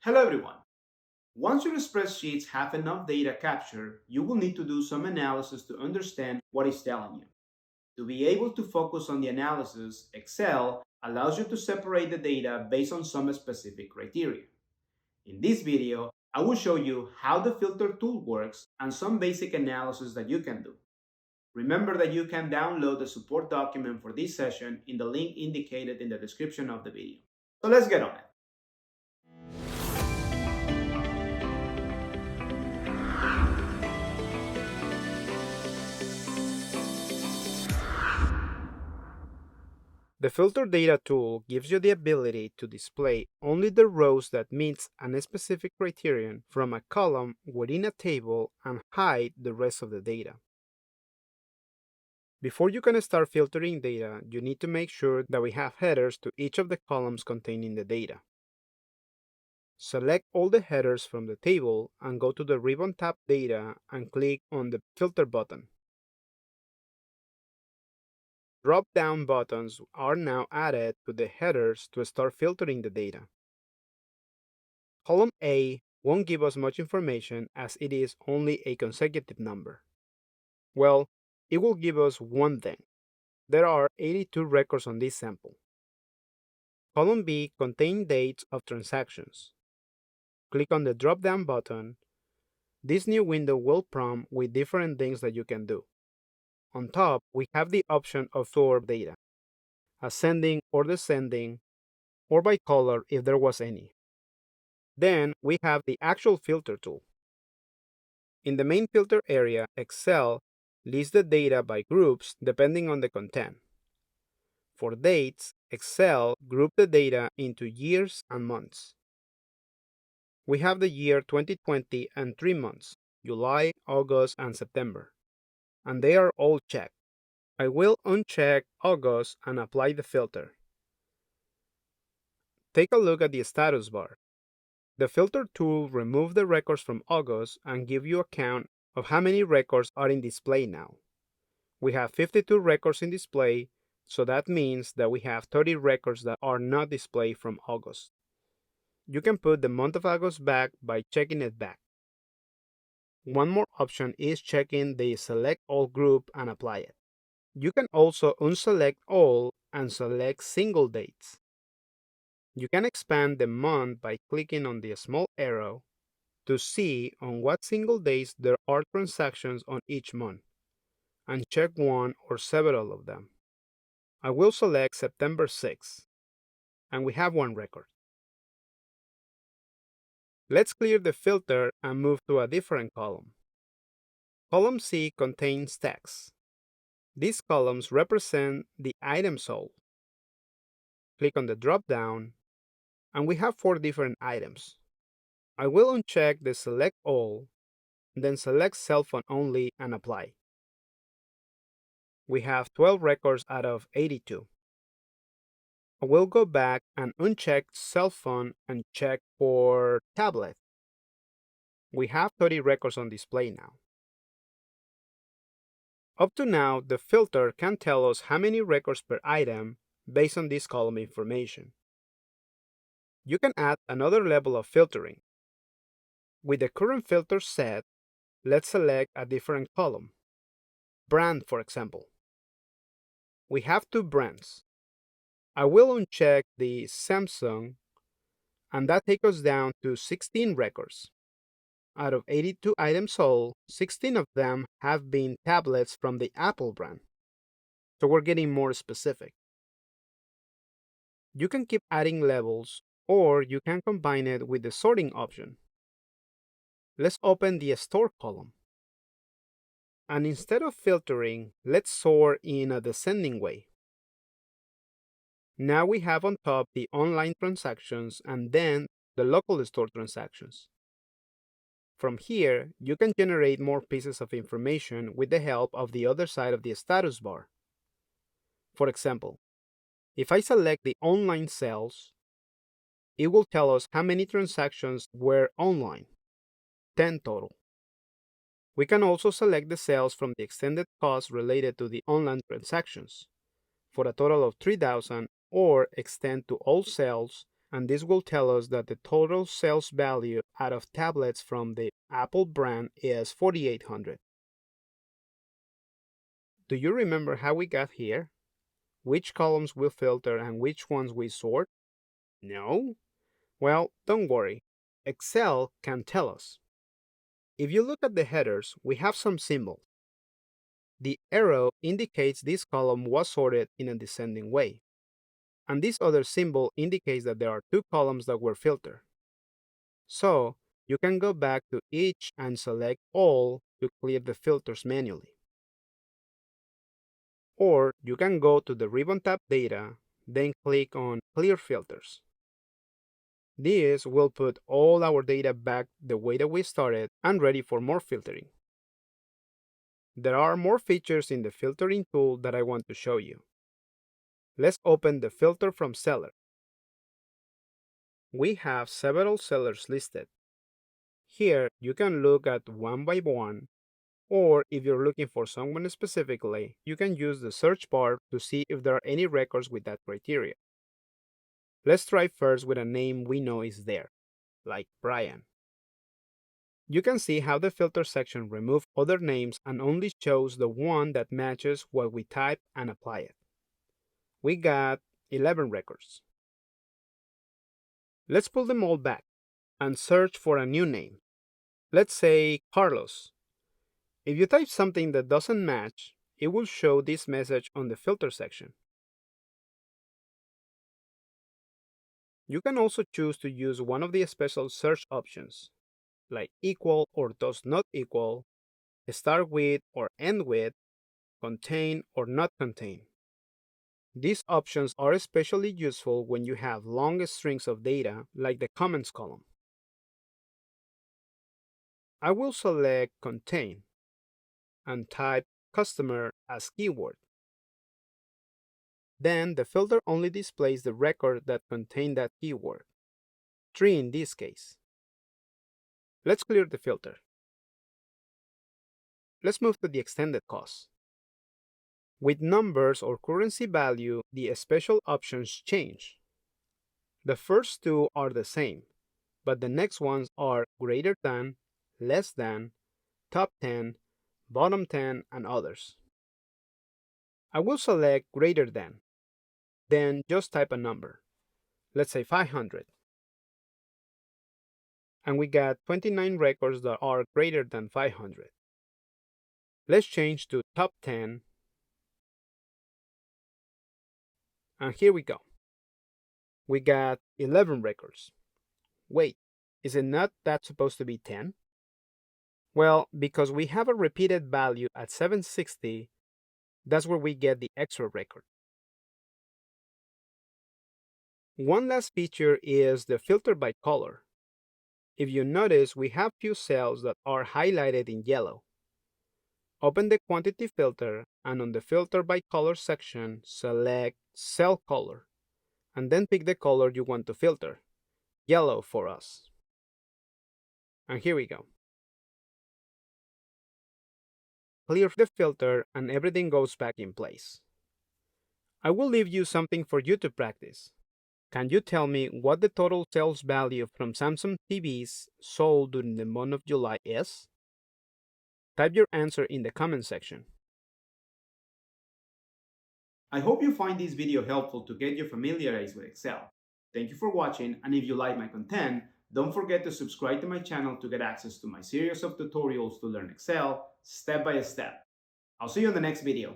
Hello everyone. Once your spreadsheets have enough data captured, you will need to do some analysis to understand what it's telling you. To be able to focus on the analysis, Excel allows you to separate the data based on some specific criteria. In this video, I will show you how the filter tool works and some basic analysis that you can do. Remember that you can download the support document for this session in the link indicated in the description of the video. So let's get on it. The Filter Data tool gives you the ability to display only the rows that meets a specific criterion from a column within a table and hide the rest of the data. Before you can start filtering data, you need to make sure that we have headers to each of the columns containing the data. Select all the headers from the table and go to the ribbon tab Data and click on the Filter button. Drop-down buttons are now added to the headers to start filtering the data. Column A won't give us much information as it is only a consecutive number. Well, it will give us one thing. There are 82 records on this sample. Column B contains dates of transactions. Click on the drop-down button. This new window will prompt with different things that you can do. On top, we have the option of sort data, ascending or descending, or by color if there was any. Then we have the actual filter tool. In the main filter area, Excel lists the data by groups depending on the content. For dates, Excel groups the data into years and months. We have the year 2020 and 3 months, July, August, and September, and they are all checked. I will uncheck August and apply the filter. Take a look at the status bar. The filter tool removes the records from August and gives you a count of how many records are in display now. We have 52 records in display, so that means that we have 30 records that are not displayed from August. You can put the month of August back by checking it back. One more option is checking the Select All group and apply it. You can also unselect all and select single dates. You can expand the month by clicking on the small arrow to see on what single days there are transactions on each month, and check one or several of them. I will select September 6, and we have one record. Let's clear the filter and move to a different column. Column C contains text. These columns represent the items sold. Click on the drop-down, and we have 4 different items. I will uncheck the Select All, then select Cell phone only and apply. We have 12 records out of 82. I will go back and uncheck cell phone and check for tablet. We have 30 records on display now. Up to now, the filter can tell us how many records per item based on this column information. You can add another level of filtering. With the current filter set, let's select a different column. Brand, for example. We have 2 brands. I will uncheck the Samsung, and that takes us down to 16 records. Out of 82 items sold, 16 of them have been tablets from the Apple brand. So we're getting more specific. You can keep adding levels, or you can combine it with the sorting option. Let's open the Store column. And instead of filtering, let's sort in a descending way. Now we have on top the online transactions and then the local store transactions. From here, you can generate more pieces of information with the help of the other side of the status bar. For example, if I select the online sales, it will tell us how many transactions were online, 10 total. We can also select the sales from the extended costs related to the online transactions, for a total of 3,000, or extend to all sales and this will tell us that the total sales value out of tablets from the Apple brand is 4,800. Do you remember how we got here? Which columns we filter and which ones we sort? No? Well, don't worry. Excel can tell us. If you look at the headers, we have some symbols. The arrow indicates this column was sorted in a descending way, and this other symbol indicates that there are two columns that were filtered. So, you can go back to each and select all to clear the filters manually. Or you can go to the ribbon tab Data, then click on Clear Filters. This will put all our data back the way that we started and ready for more filtering. There are more features in the filtering tool that I want to show you. Let's open the Filter from Seller. We have several sellers listed. Here you can look at one by one, or if you're looking for someone specifically, you can use the search bar to see if there are any records with that criteria. Let's try first with a name we know is there, like Brian. You can see how the filter section removes other names and only shows the one that matches what we type and apply it. We got 11 records. Let's pull them all back and search for a new name. Let's say Carlos. If you type something that doesn't match, it will show this message on the filter section. You can also choose to use one of the special search options, like equal or does not equal, start with or end with, contain or not contain. These options are especially useful when you have long strings of data, like the comments column. I will select contain and type customer as keyword. Then the filter only displays the record that contained that keyword, 3 in this case. Let's clear the filter. Let's move to the extended cost. With numbers or currency value, the special options change. The first two are the same, but the next ones are greater than, less than, top 10, bottom 10, and others. I will select greater than, then just type a number. Let's say 500. And we got 29 records that are greater than 500. Let's change to top 10. And here we go. We got 11 records. Wait, is it not that supposed to be 10? Well, because we have a repeated value at 760, that's where we get the extra record. One last feature is the filter by color. If you notice, we have few cells that are highlighted in yellow. Open the quantity filter and on the filter by color section, select cell color and then pick the color you want to filter, yellow for us. And here we go. Clear the filter and everything goes back in place. I will leave you something for you to practice. Can you tell me what the total sales value from Samsung TVs sold during the month of July is? Type your answer in the comment section. I hope you find this video helpful to get you familiarized with Excel. Thank you for watching, and if you like my content, don't forget to subscribe to my channel to get access to my series of tutorials to learn Excel step by step. I'll see you in the next video.